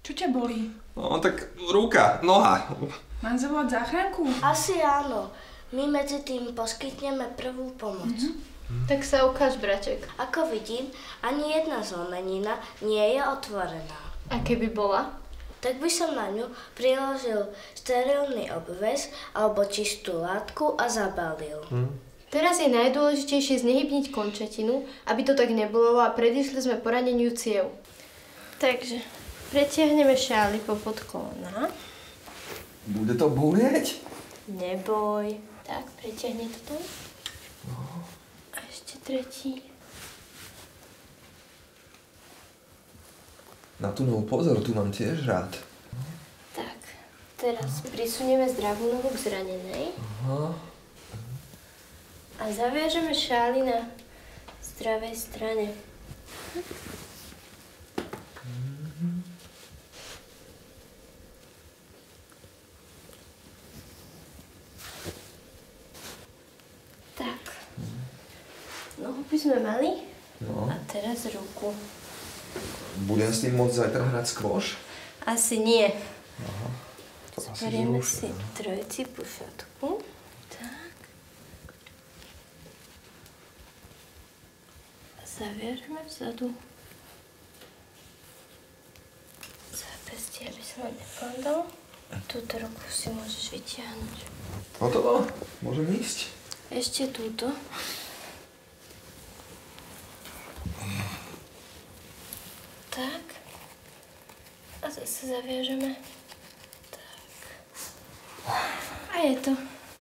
Čo ťa bolí? No, tak ruka, noha. Mám zavolať záchranku? Asi áno. My medzi tým poskytneme prvú pomoc. Tak sa ukáž, braček. Ako vidím, ani jedna zlomenina nie je otvorená. A keby bola? Tak by som na ňu priložil sterilný obväz alebo čistú látku a zabalil. Teraz je najdôležitejšie znehybniť končatinu, aby to tak nebolo a predišli sme poraneniu ciev. Takže pretiahneme šály popod kolena. Bude to bolieť? Neboj. Tak, pretiahni to tam. A ešte tretí. Na tú nohu pozor, tu mám tiež rád. Tak, teraz prisunieme zdravú nohu k zranenej. A zaviažeme šály na zdravej strane. Tak. Nohu by sme mali. No. A teraz ruku. Budem s tým môcť zajtra hrať skvoš? Asi nie. To asi Zberieme zruším. si trojcipú šatku. Tak. A zaviažeme vzadu. Zápestie, aby sa nám nepadol. Túto ruku si môžeš vytiahnuť. Hotovo? Môžem ísť? Ešte túto. Tak. A zase zaviažeme. Tak. A je to.